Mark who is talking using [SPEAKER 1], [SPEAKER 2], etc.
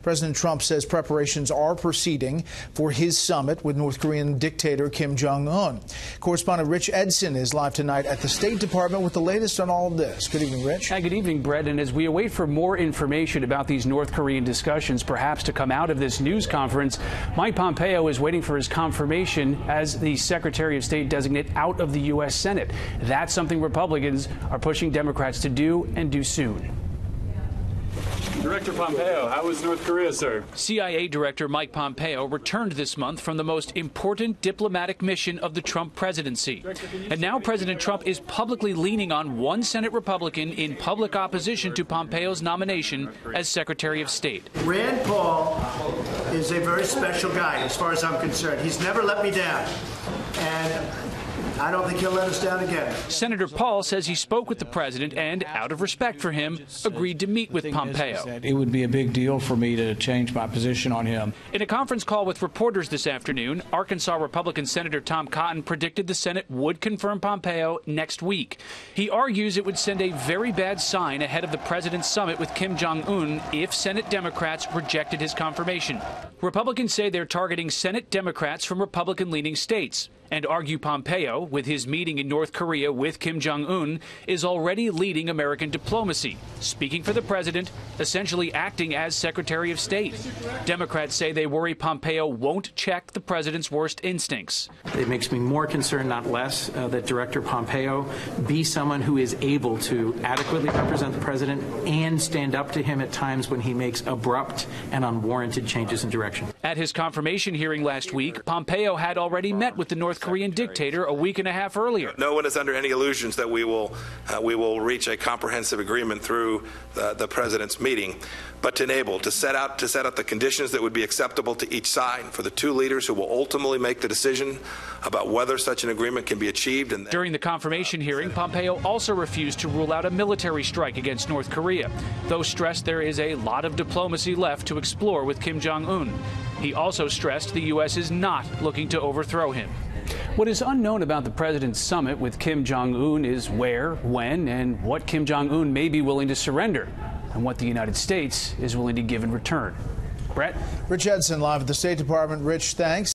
[SPEAKER 1] President Trump says preparations are proceeding for his summit with North Korean dictator Kim Jong Un. Correspondent Rich Edson is live tonight at the State Department with the latest on all of this. Good evening, Rich.
[SPEAKER 2] Hi, good evening, Brett. And as we await for more information about these North Korean discussions perhaps to come out of this news conference, Mike Pompeo is waiting for his confirmation as the Secretary of State designate out of the U.S. Senate. That's something Republicans are pushing Democrats to do, and do soon.
[SPEAKER 3] Director Pompeo, how was North Korea, sir?
[SPEAKER 2] CIA Director Mike Pompeo returned this month from the most important diplomatic mission of the Trump presidency. And now President Trump is publicly leaning on one Senate Republican in public opposition to Pompeo's nomination as Secretary of State.
[SPEAKER 4] Rand Paul is a very special guy, as far as I'm concerned. He's never let me down. And I don't think he'll let us down again.
[SPEAKER 2] Senator Paul says he spoke with the president and, out of respect for him, agreed to meet with Pompeo.
[SPEAKER 5] It would be a big deal for me to change my position on him.
[SPEAKER 2] In a conference call with reporters this afternoon, Arkansas Republican Senator Tom Cotton predicted the Senate would confirm Pompeo next week. He argues it would send a very bad sign ahead of the president's summit with Kim Jong Un if Senate Democrats rejected his confirmation. Republicans say they're targeting Senate Democrats from Republican-leaning states and argue Pompeo, with his meeting in North Korea with Kim Jong Un, is already leading American diplomacy, speaking for the president, essentially acting as Secretary of State. Democrats say they worry Pompeo won't check the president's worst instincts.
[SPEAKER 6] It makes me more concerned, not less, that Director Pompeo be someone who is able to adequately represent the president and stand up to him at times when he makes abrupt and unwarranted changes in direction.
[SPEAKER 2] At his confirmation hearing last week, Pompeo had already met with the North Korean dictator a week and a half earlier.
[SPEAKER 7] No one is under any illusions that we will reach a comprehensive agreement through the president's meeting, but to set out the conditions that would be acceptable to each side for the two leaders who will ultimately make the decision about whether such an agreement can be achieved. And
[SPEAKER 2] during the confirmation hearing, Pompeo also refused to rule out a military strike against North Korea, though stressed there is a lot of diplomacy left to explore with Kim Jong Un. He also stressed the U.S. is not looking to overthrow him. What is unknown about the president's summit with Kim Jong Un is where, when, and what Kim Jong Un may be willing to surrender, and what the United States is willing to give in return. Brett?
[SPEAKER 1] Rich Edson live at the State Department. Rich, thanks.